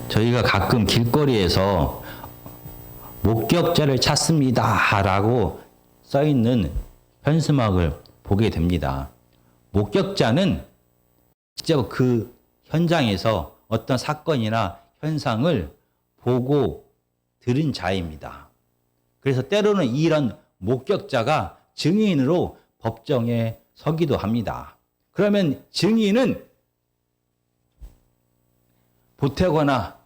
저희가 가끔 길거리에서 목격자를 찾습니다 라고 써있는 현수막을 보게 됩니다. 목격자는 직접 그 현장에서 어떤 사건이나 현상을 보고 들은 자입니다. 그래서 때로는 이런 목격자가 증인으로 법정에 서기도 합니다. 그러면 증인은 보태거나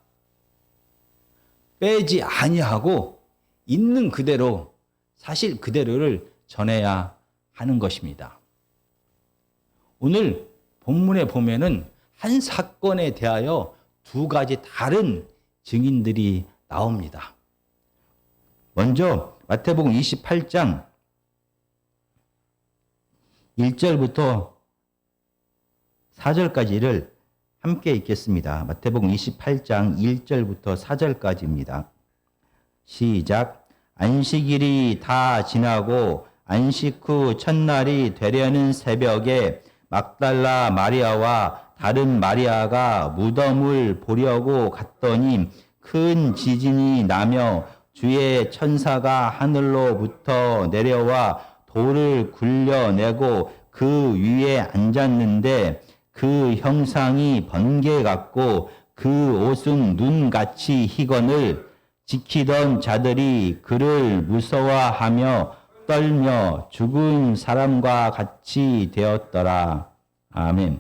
빼지 아니하고 있는 그대로 사실 그대로를 전해야 하는 것입니다. 오늘 본문에 보면은 한 사건에 대하여 두 가지 다른 증인들이 나옵니다. 먼저 마태복음 28장 1절부터 4절까지를 함께 읽겠습니다. 마태복음 28장 1절부터 4절까지입니다. 시작. 안식일이 다 지나고 안식 후 첫날이 되려는 새벽에 막달라 마리아와 다른 마리아가 무덤을 보려고 갔더니 큰 지진이 나며 주의 천사가 하늘로부터 내려와 돌을 굴려내고 그 위에 앉았는데 그 형상이 번개 같고 그 옷은 눈같이 희건을 지키던 자들이 그를 무서워하며 떨며 죽은 사람과 같이 되었더라. 아멘.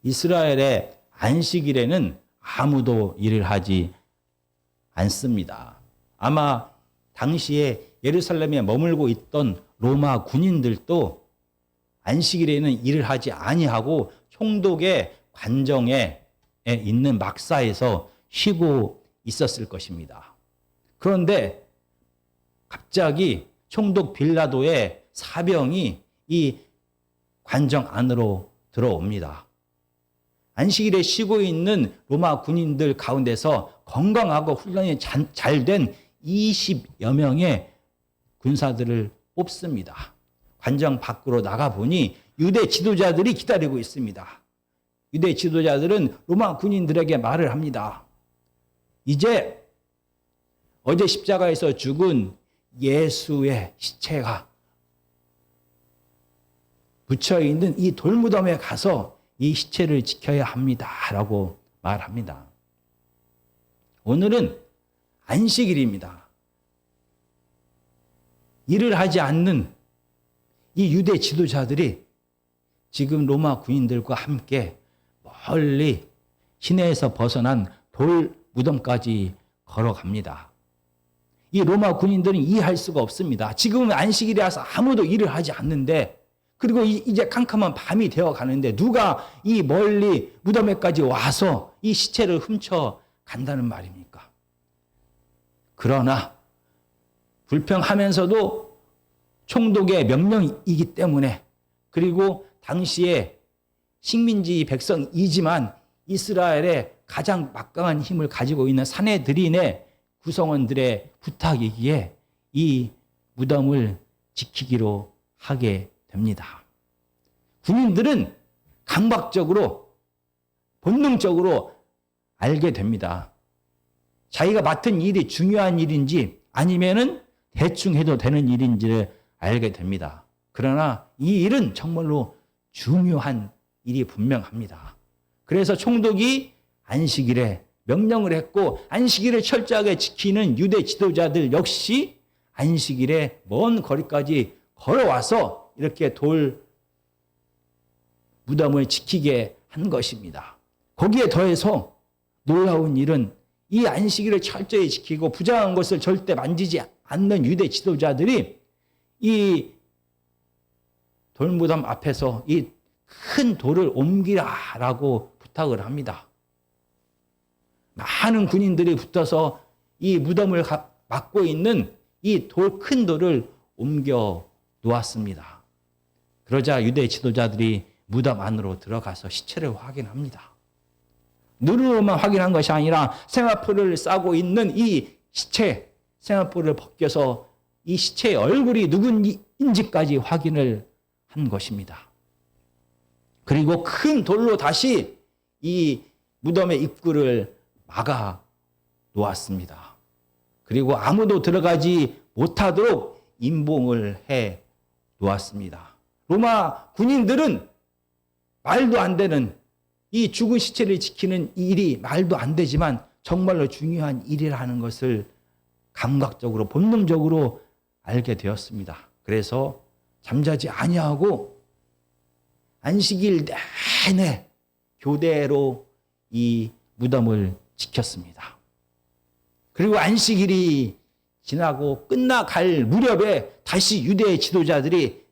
이스라엘의 안식일에는 아무도 일을 하지 않습니다. 아마 당시에 예루살렘에 머물고 있던 로마 군인들도 안식일에는 일을 하지 아니하고 총독의 관정에 있는 막사에서 쉬고 있었을 것입니다. 그런데 갑자기 총독 빌라도의 사병이 이 관정 안으로 들어옵니다. 안식일에 쉬고 있는 로마 군인들 가운데서 건강하고 훈련이 잘 된 20여 명의 군사들을 뽑습니다. 관정 밖으로 나가보니 유대 지도자들이 기다리고 있습니다. 유대 지도자들은 로마 군인들에게 말을 합니다. 이제 어제 십자가에서 죽은 예수의 시체가 붙여있는 이 돌무덤에 가서 이 시체를 지켜야 합니다. 라고 말합니다. 오늘은 안식일입니다. 일을 하지 않는 이 유대 지도자들이 지금 로마 군인들과 함께 멀리 시내에서 벗어난 돌 무덤까지 걸어갑니다. 이 로마 군인들은 이해할 수가 없습니다. 지금은 안식일이라서 아무도 일을 하지 않는데 그리고 이제 캄캄한 밤이 되어 가는데 누가 이 멀리 무덤에까지 와서 이 시체를 훔쳐 간다는 말입니까? 그러나 불평하면서도 총독의 명령이기 때문에 그리고 당시에 식민지 백성이지만 이스라엘의 가장 막강한 힘을 가지고 있는 사내들인의 구성원들의 부탁이기에 이 무덤을 지키기로 하게 됩니다. 군인들은 강박적으로 본능적으로 알게 됩니다. 자기가 맡은 일이 중요한 일인지 아니면은 대충 해도 되는 일인지를 알게 됩니다. 그러나 이 일은 정말로 중요한 일이 분명합니다. 그래서 총독이 안식일에 명령을 했고 안식일을 철저하게 지키는 유대 지도자들 역시 안식일에 먼 거리까지 걸어와서 이렇게 돌 무덤을 지키게 한 것입니다. 거기에 더해서 놀라운 일은 이 안식일을 철저히 지키고 부정한 것을 절대 만지지 않는 유대 지도자들이 이 돌무덤 앞에서 이 큰 돌을 옮기라라고 부탁을 합니다. 많은 군인들이 붙어서 이 무덤을 막고 있는 이 큰 돌을 옮겨 놓았습니다. 그러자 유대 지도자들이 무덤 안으로 들어가서 시체를 확인합니다. 눈으로만 확인한 것이 아니라 생화포를 싸고 있는 이 시체, 생화포를 벗겨서 이 시체의 얼굴이 누군지까지 확인을 한 것입니다. 그리고 큰 돌로 다시 이 무덤의 입구를 막아 놓았습니다. 그리고 아무도 들어가지 못하도록 임봉을 해 놓았습니다. 로마 군인들은 말도 안 되는 이 죽은 시체를 지키는 일이 말도 안 되지만 정말로 중요한 일이라는 것을 감각적으로 본능적으로 알게 되었습니다. 그래서 잠자지 아니하고 안식일 내내 교대로 이 무덤을 지켰습니다. 그리고 안식일이 지나고 끝나갈 무렵에 다시 유대 지도자들이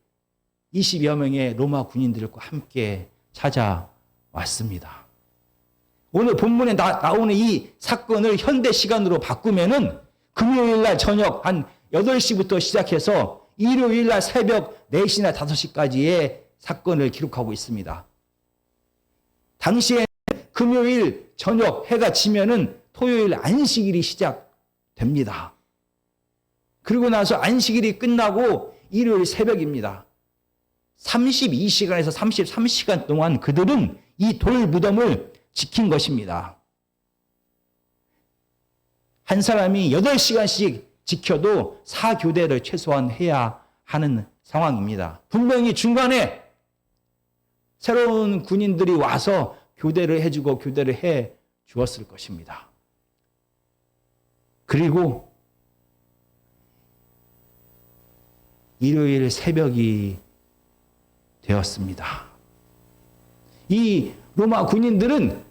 20여 명의 로마 군인들과 함께 찾아왔습니다. 오늘 본문에 나오는 이 사건을 현대 시간으로 바꾸면은 금요일 날 저녁 한 8시부터 시작해서 일요일 날 새벽 4시나 5시까지의 사건을 기록하고 있습니다. 당시에는 금요일 저녁 해가 지면은 토요일 안식일이 시작됩니다. 그리고 나서 안식일이 끝나고 일요일 새벽입니다. 32시간에서 33시간 동안 그들은 이 돌 무덤을 지킨 것입니다. 한 사람이 8시간씩 지켜도 4교대를 최소한 해야 하는 상황입니다. 분명히 중간에 새로운 군인들이 와서 교대를 해주고 교대를 해 주었을 것입니다. 그리고 일요일 새벽이 되었습니다. 이 로마 군인들은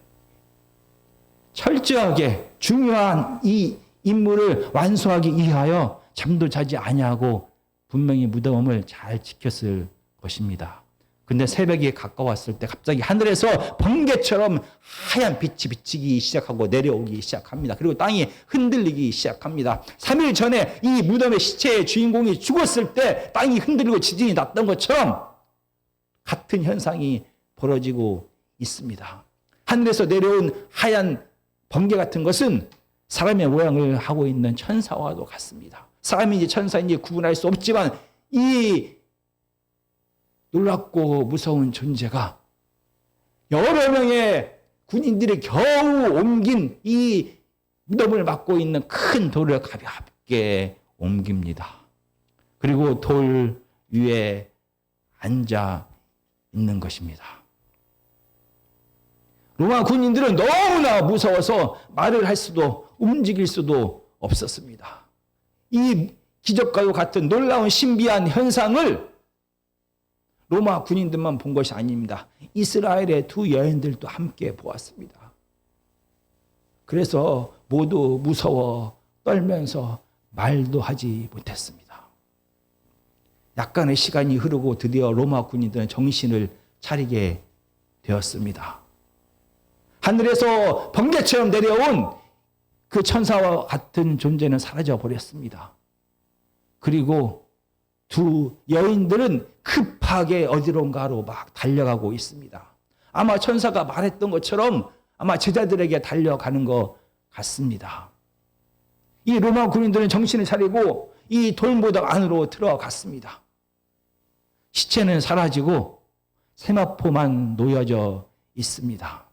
철저하게 중요한 이 임무를 완수하기 위하여 잠도 자지 아니하고 분명히 무덤을 잘 지켰을 것입니다. 근데 새벽이 가까웠을 때 갑자기 하늘에서 번개처럼 하얀 빛이 비치기 시작하고 내려오기 시작합니다. 그리고 땅이 흔들리기 시작합니다. 3일 전에 이 무덤의 시체의 주인공이 죽었을 때 땅이 흔들리고 지진이 났던 것처럼 같은 현상이 벌어지고 있습니다. 하늘에서 내려온 하얀 번개 같은 것은 사람의 모양을 하고 있는 천사와도 같습니다. 사람인지 천사인지 구분할 수 없지만 이 놀랍고 무서운 존재가 여러 명의 군인들이 겨우 옮긴 이 무덤을 막고 있는 큰 돌을 가볍게 옮깁니다. 그리고 돌 위에 앉아 있는 것입니다. 로마 군인들은 너무나 무서워서 말을 할 수도 움직일 수도 없었습니다. 이 기적과도 같은 놀라운 신비한 현상을 로마 군인들만 본 것이 아닙니다. 이스라엘의 두 여인들도 함께 보았습니다. 그래서 모두 무서워 떨면서 말도 하지 못했습니다. 약간의 시간이 흐르고 드디어 로마 군인들은 정신을 차리게 되었습니다. 하늘에서 번개처럼 내려온 그 천사와 같은 존재는 사라져 버렸습니다. 그리고 두 여인들은 급하게 어디론가로 막 달려가고 있습니다. 아마 천사가 말했던 것처럼 아마 제자들에게 달려가는 것 같습니다. 이 로마 군인들은 정신을 차리고 이 돌무덤 안으로 들어갔습니다. 시체는 사라지고 세마포만 놓여져 있습니다.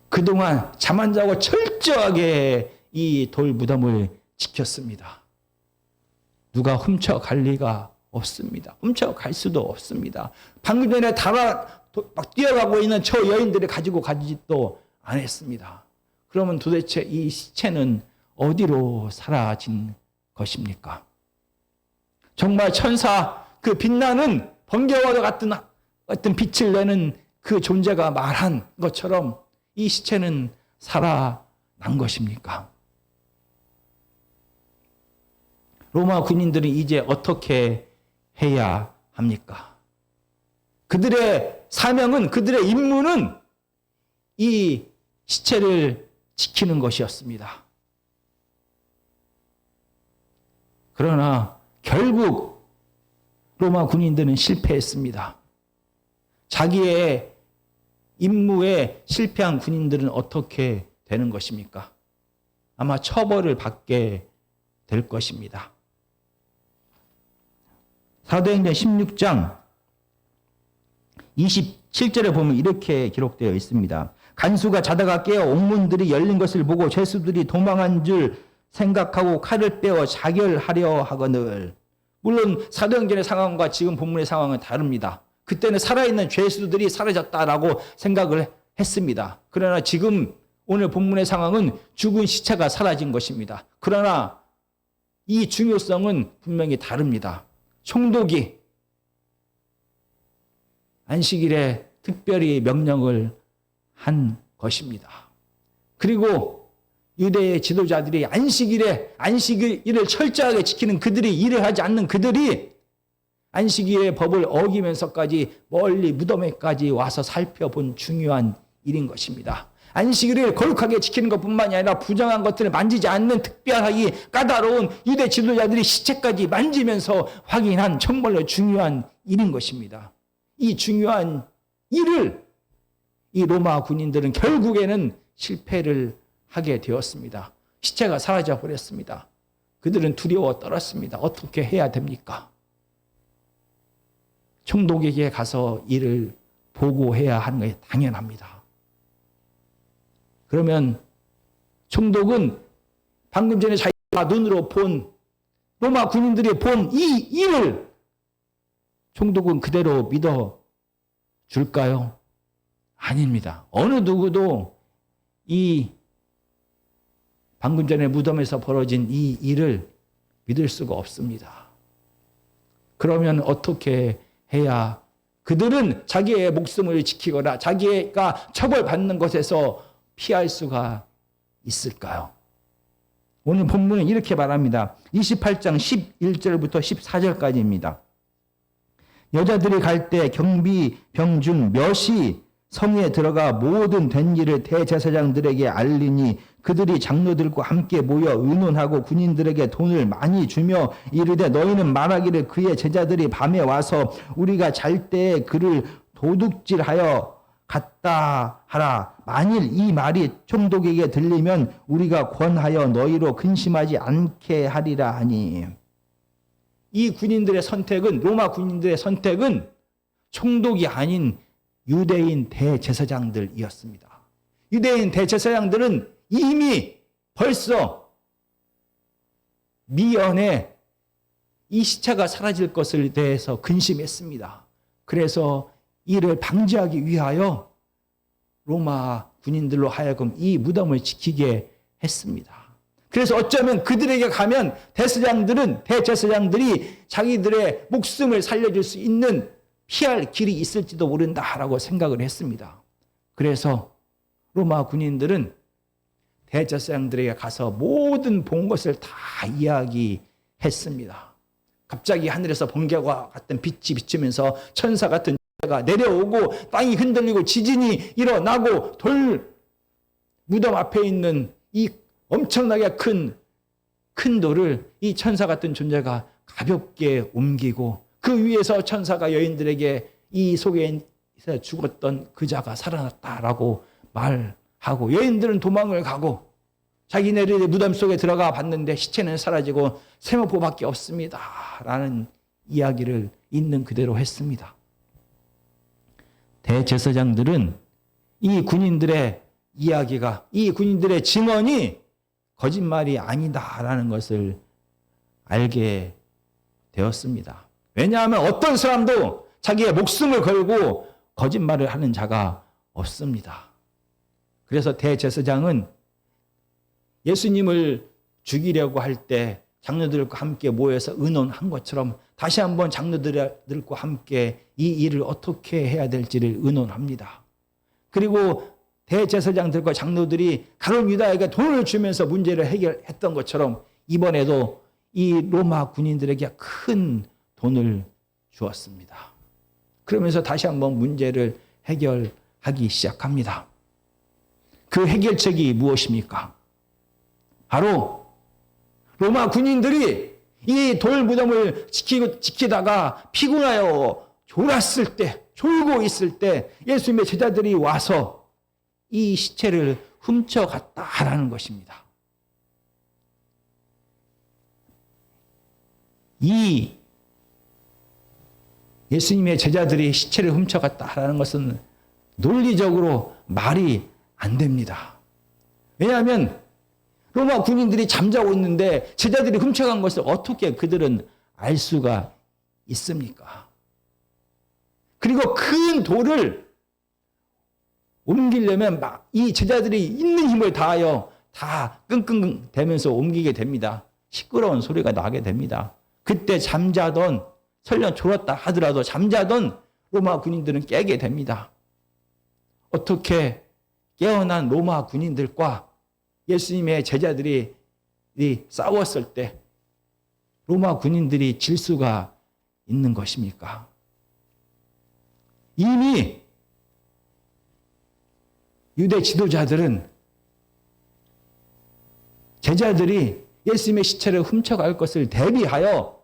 그동안 잠 안 자고 철저하게 이 돌무덤을 지켰습니다. 누가 훔쳐갈 리가 없습니다. 훔쳐갈 수도 없습니다. 방금 전에 막 뛰어가고 있는 저 여인들이 가지고 가지도 않았습니다. 그러면 도대체 이 시체는 어디로 사라진 것입니까? 정말 천사 그 빛나는 번개와 같은 빛을 내는 그 존재가 말한 것처럼 이 시체는 살아난 것입니까? 로마 군인들은 이제 어떻게 해야 합니까? 그들의 사명은, 그들의 임무는 이 시체를 지키는 것이었습니다. 그러나 결국 로마 군인들은 실패했습니다. 자기의 임무에 실패한 군인들은 어떻게 되는 것입니까? 아마 처벌을 받게 될 것입니다. 사도행전 16장 27절에 보면 이렇게 기록되어 있습니다. 간수가 자다가 깨어 옥문들이 열린 것을 보고 죄수들이 도망한 줄 생각하고 칼을 빼어 자결하려 하거늘. 물론 사도행전의 상황과 지금 본문의 상황은 다릅니다. 그때는 살아있는 죄수들이 사라졌다라고 생각을 했습니다. 그러나 지금 오늘 본문의 상황은 죽은 시체가 사라진 것입니다. 그러나 이 중요성은 분명히 다릅니다. 총독이 안식일에 특별히 명령을 한 것입니다. 그리고 유대의 지도자들이 안식일을 철저하게 지키는 그들이 일을 하지 않는 그들이 안식일의 법을 어기면서까지 멀리 무덤에까지 와서 살펴본 중요한 일인 것입니다. 안식일을 거룩하게 지키는 것뿐만이 아니라 부정한 것들을 만지지 않는 특별하게 까다로운 유대 지도자들이 시체까지 만지면서 확인한 정말로 중요한 일인 것입니다. 이 중요한 일을 이 로마 군인들은 결국에는 실패를 하게 되었습니다. 시체가 사라져 버렸습니다. 그들은 두려워 떨었습니다. 어떻게 해야 됩니까? 총독에게 가서 이를 보고해야 하는 것이 당연합니다. 그러면 총독은 방금 전에 자기가 눈으로 본 로마 군인들이 본 이 일을 총독은 그대로 믿어 줄까요? 아닙니다. 어느 누구도 이 방금 전에 무덤에서 벌어진 이 일을 믿을 수가 없습니다. 그러면 어떻게 해야 그들은 자기의 목숨을 지키거나 자기가 처벌받는 것에서 피할 수가 있을까요? 오늘 본문은 이렇게 말합니다. 28장 11절부터 14절까지입니다. 여자들이 갈 때 경비병 중 몇이 성에 들어가 모든 된 일을 대제사장들에게 알리니 그들이 장로들과 함께 모여 의논하고 군인들에게 돈을 많이 주며 이르되 너희는 말하기를 그의 제자들이 밤에 와서 우리가 잘 때에 그를 도둑질하여 갔다 하라. 만일 이 말이 총독에게 들리면 우리가 권하여 너희로 근심하지 않게 하리라 하니. 이 군인들의 선택은 로마 군인들의 선택은 총독이 아닌 유대인 대제사장들이었습니다. 유대인 대제사장들은 이미 벌써 미연에 이 시체가 사라질 것을 대해서 근심했습니다. 그래서 이를 방지하기 위하여 로마 군인들로 하여금 이 무덤을 지키게 했습니다. 그래서 어쩌면 그들에게 가면 대제사장들이 자기들의 목숨을 살려줄 수 있는 피할 길이 있을지도 모른다라고 생각을 했습니다. 그래서 로마 군인들은 대제사장들에게 가서 모든 본 것을 다 이야기했습니다. 갑자기 하늘에서 번개와 같은 빛이 비치면서 천사 같은 가 내려오고 땅이 흔들리고 지진이 일어나고 무덤 앞에 있는 이 엄청나게 큰 돌을 이 천사 같은 존재가 가볍게 옮기고 그 위에서 천사가 여인들에게 이 속에 죽었던 그자가 살아났다라고 말하고 여인들은 도망을 가고 자기네들의 무덤 속에 들어가 봤는데 시체는 사라지고 세모포밖에 없습니다 라는 이야기를 있는 그대로 했습니다. 대제사장들은 이 군인들의 이야기가 이 군인들의 증언이 거짓말이 아니다라는 것을 알게 되었습니다. 왜냐하면 어떤 사람도 자기의 목숨을 걸고 거짓말을 하는 자가 없습니다. 그래서 대제사장은 예수님을 죽이려고 할 때 장로들과 함께 모여서 의논한 것처럼 다시 한번 장로들과 함께 이 일을 어떻게 해야 될지를 의논합니다. 그리고 대제사장들과 장로들이 가룟 유다에게 돈을 주면서 문제를 해결했던 것처럼 이번에도 이 로마 군인들에게 큰 돈을 주었습니다. 그러면서 다시 한번 문제를 해결하기 시작합니다. 그 해결책이 무엇입니까? 바로 로마 군인들이 이 돌무덤을 지키다가 피곤하여 졸고 있을 때 예수님의 제자들이 와서 이 시체를 훔쳐갔다라는 것입니다. 이 예수님의 제자들이 시체를 훔쳐갔다라는 것은 논리적으로 말이 안 됩니다. 왜냐하면 로마 군인들이 잠자고 있는데 제자들이 훔쳐간 것을 어떻게 그들은 알 수가 있습니까? 그리고 큰 돌을 옮기려면 막 이 제자들이 있는 힘을 다하여 다 끙끙 대면서 옮기게 됩니다. 시끄러운 소리가 나게 됩니다. 그때 잠자던, 설령 졸았다 하더라도 잠자던 로마 군인들은 깨게 됩니다. 어떻게 깨어난 로마 군인들과 예수님의 제자들이 싸웠을 때 로마 군인들이 질 수가 있는 것입니까? 이미 유대 지도자들은 제자들이 예수님의 시체를 훔쳐갈 것을 대비하여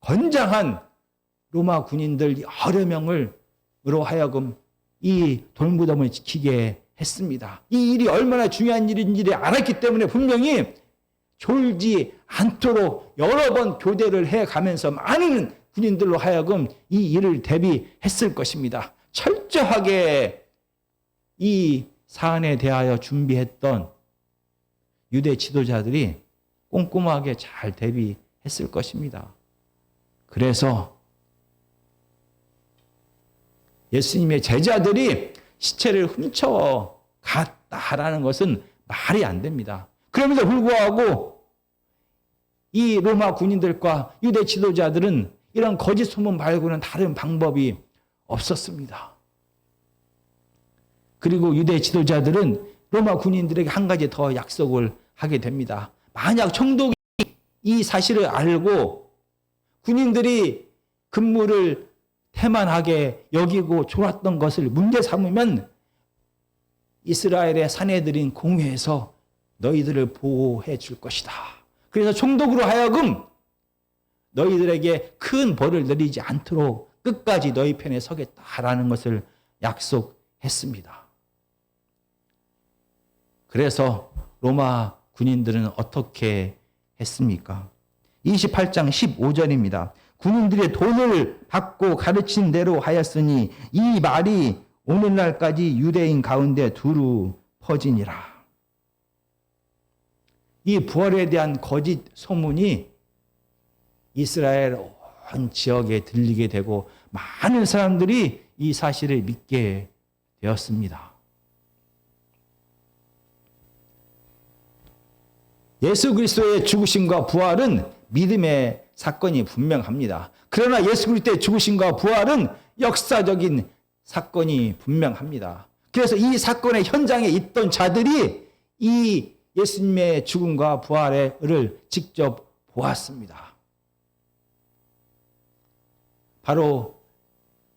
건장한 로마 군인들 여러 명으로 하여금 이 돌무덤을 지키게 했습니다. 이 일이 얼마나 중요한 일인지를 알았기 때문에 분명히 졸지 않도록 여러 번 교대를 해가면서 많은 군인들로 하여금 이 일을 대비했을 것입니다. 철저하게 이 사안에 대하여 준비했던 유대 지도자들이 꼼꼼하게 잘 대비했을 것입니다. 그래서 예수님의 제자들이 시체를 훔쳐갔다라는 것은 말이 안 됩니다. 그럼에도 불구하고 이 로마 군인들과 유대 지도자들은 이런 거짓 소문 말고는 다른 방법이 없었습니다. 그리고 유대 지도자들은 로마 군인들에게 한 가지 더 약속을 하게 됩니다. 만약 총독이 이 사실을 알고 군인들이 근무를 태만하게 여기고 졸았던 것을 문제 삼으면 이스라엘의 사내들인 공회에서 너희들을 보호해 줄 것이다. 그래서 총독으로 하여금 너희들에게 큰 벌을 내리지 않도록 끝까지 너희 편에 서겠다라는 것을 약속했습니다. 그래서 로마 군인들은 어떻게 했습니까? 28장 15절입니다. 군인들의 돈을 받고 가르친 대로 하였으니 이 말이 오늘날까지 유대인 가운데 두루 퍼지니라. 이 부활에 대한 거짓 소문이 이스라엘 온 지역에 들리게 되고 많은 사람들이 이 사실을 믿게 되었습니다. 예수 그리스도의 죽으심과 부활은 믿음의 사건이 분명합니다. 그러나 예수 그리스도의 죽으심과 부활은 역사적인 사건이 분명합니다. 그래서 이 사건의 현장에 있던 자들이 이 예수님의 죽음과 부활을 직접 보았습니다. 바로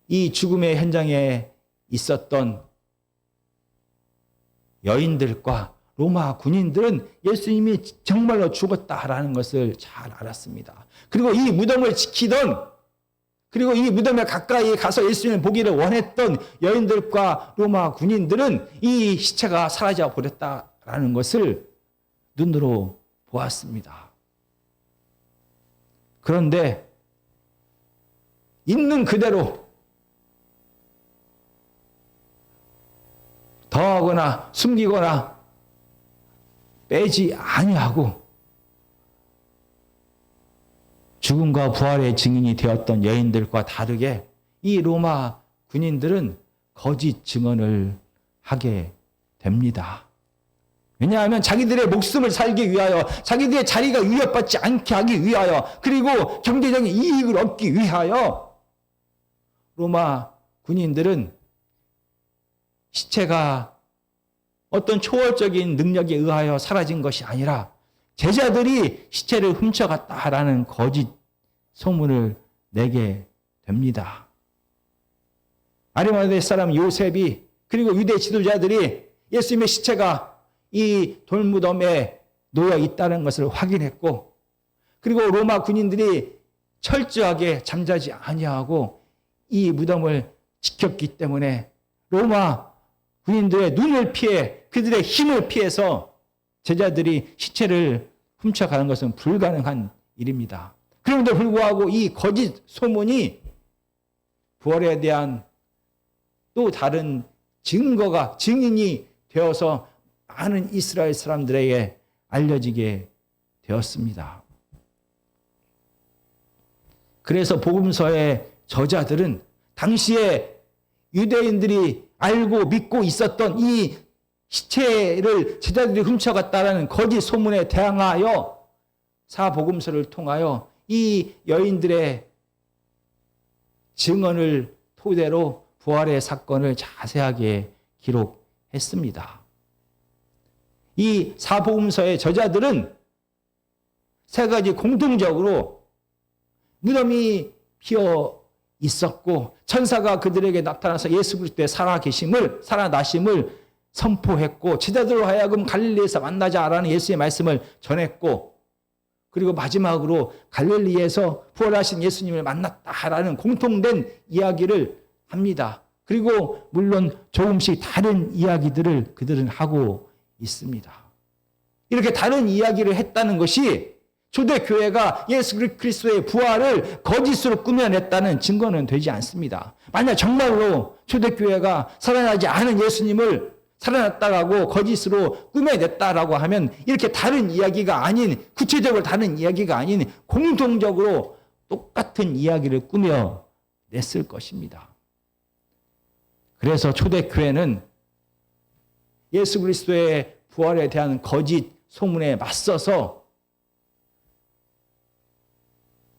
이 죽음의 현장에 있었던 여인들과 로마 군인들은 예수님이 정말로 죽었다라는 것을 잘 알았습니다. 그리고 이 무덤을 지키던, 그리고 이 무덤에 가까이 가서 예수님을 보기를 원했던 여인들과 로마 군인들은 이 시체가 사라져 버렸다라는 것을 눈으로 보았습니다. 그런데 있는 그대로 더하거나 숨기거나 빼지 아니하고 죽음과 부활의 증인이 되었던 여인들과 다르게 이 로마 군인들은 거짓 증언을 하게 됩니다. 왜냐하면 자기들의 목숨을 살기 위하여, 자기들의 자리가 위협받지 않게 하기 위하여, 그리고 경제적인 이익을 얻기 위하여 로마 군인들은 시체가 어떤 초월적인 능력에 의하여 사라진 것이 아니라 제자들이 시체를 훔쳐갔다라는 거짓 소문을 내게 됩니다. 아리마대 사람 요셉이 그리고 유대 지도자들이 예수님의 시체가 이 돌무덤에 놓여 있다는 것을 확인했고, 그리고 로마 군인들이 철저하게 잠자지 아니하고 이 무덤을 지켰기 때문에 로마 군인들의 눈을 피해, 그들의 힘을 피해서 제자들이 시체를 훔쳐가는 것은 불가능한 일입니다. 그런데 불구하고 이 거짓 소문이 부활에 대한 또 다른 증인이 되어서 많은 이스라엘 사람들에게 알려지게 되었습니다. 그래서 복음서의 저자들은 당시에 유대인들이 알고 믿고 있었던 이 시체를 제자들이 훔쳐갔다라는 거짓 소문에 대항하여 사복음서를 통하여 이 여인들의 증언을 토대로 부활의 사건을 자세하게 기록했습니다. 이 사복음서의 저자들은 세 가지 공통적으로 무덤이 비어 있었고 천사가 그들에게 나타나서 예수 그리스도의 살아나심을 선포했고 제자들로 하여금 갈릴리에서 만나자라는 예수의 말씀을 전했고 그리고 마지막으로 갈릴리에서 부활하신 예수님을 만났다라는 공통된 이야기를 합니다. 그리고 물론 조금씩 다른 이야기들을 그들은 하고 있습니다. 이렇게 다른 이야기를 했다는 것이 초대교회가 예수 그리스도의 부활을 거짓으로 꾸며냈다는 증거는 되지 않습니다. 만약 정말로 초대교회가 살아나지 않은 예수님을 살아났다라고 거짓으로 꾸며냈다라고 하면 이렇게 다른 이야기가 아닌 구체적으로 다른 이야기가 아닌 공통적으로 똑같은 이야기를 꾸며냈을 것입니다. 그래서 초대교회는 예수 그리스도의 부활에 대한 거짓 소문에 맞서서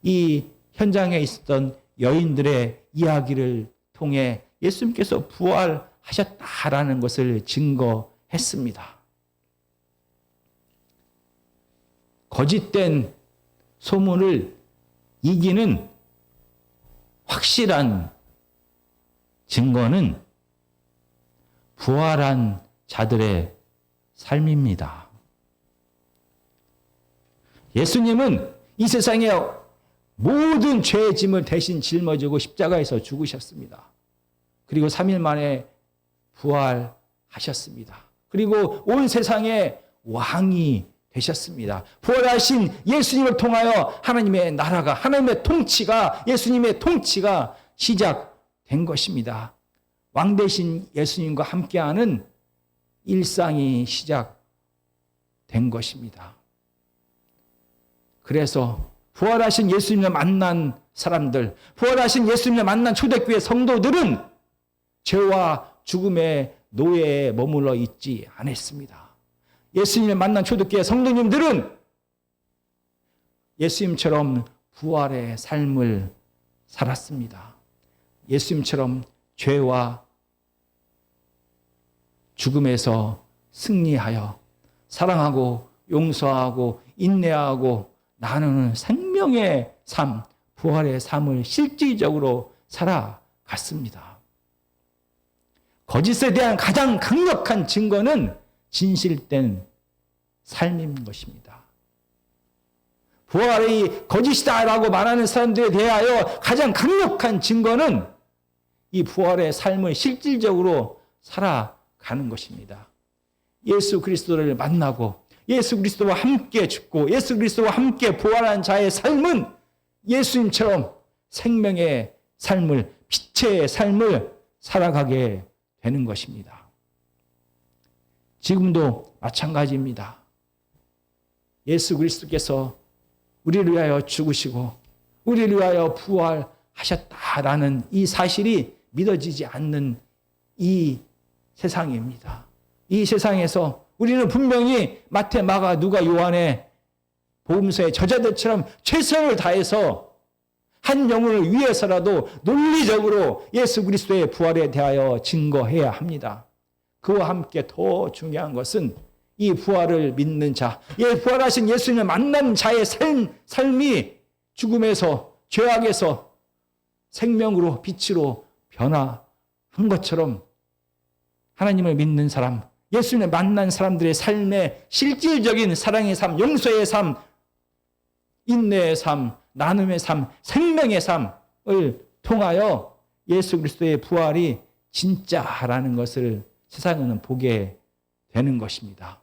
이 현장에 있었던 여인들의 이야기를 통해 예수님께서 부활하셨다라는 것을 증거했습니다. 거짓된 소문을 이기는 확실한 증거는 부활한 자들의 삶입니다. 예수님은 이 세상에 모든 죄의 짐을 대신 짊어지고 십자가에서 죽으셨습니다. 그리고 3일 만에 부활하셨습니다. 그리고 온 세상의 왕이 되셨습니다. 부활하신 예수님을 통하여 하나님의 나라가, 하나님의 통치가, 예수님의 통치가 시작된 것입니다. 왕 대신 예수님과 함께하는 일상이 시작된 것입니다. 그래서 부활하신 예수님을 만난 사람들, 부활하신 예수님을 만난 초대교회 성도들은 죄와 죽음의 노예에 머물러 있지 않았습니다. 예수님을 만난 초대교회 성도님들은 예수님처럼 부활의 삶을 살았습니다. 예수님처럼 죄와 죽음에서 승리하여 사랑하고 용서하고 인내하고 나누는 생명의 삶, 부활의 삶을 실질적으로 살아갔습니다. 거짓에 대한 가장 강력한 증거는 진실된 삶인 것입니다. 부활이 거짓이다라고 말하는 사람들에 대하여 가장 강력한 증거는 이 부활의 삶을 실질적으로 살아가는 것입니다. 예수 그리스도를 만나고 예수 그리스도와 함께 죽고 예수 그리스도와 함께 부활한 자의 삶은 예수님처럼 생명의 삶을, 빛의 삶을 살아가게 되는 것입니다. 지금도 마찬가지입니다. 예수 그리스도께서 우리를 위하여 죽으시고 우리를 위하여 부활하셨다라는 이 사실이 믿어지지 않는 이 세상입니다. 이 세상에서 우리는 분명히 마태, 마가, 누가, 요한의 복음서의 저자들처럼 최선을 다해서 한 영혼을 위해서라도 논리적으로 예수 그리스도의 부활에 대하여 증거해야 합니다. 그와 함께 더 중요한 것은 이 부활을 믿는 자, 부활하신 예수님을 만난 자의 삶이 죽음에서, 죄악에서 생명으로, 빛으로 변화한 것처럼 하나님을 믿는 사람, 예수님을 만난 사람들의 삶의 실질적인 사랑의 삶, 용서의 삶, 인내의 삶, 나눔의 삶, 생명의 삶을 통하여 예수 그리스도의 부활이 진짜라는 것을 세상은 보게 되는 것입니다.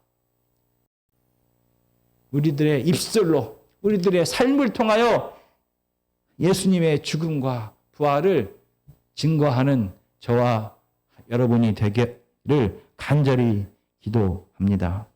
우리들의 입술로, 우리들의 삶을 통하여 예수님의 죽음과 부활을 증거하는 저와 여러분이 되기를 간절히 기도합니다.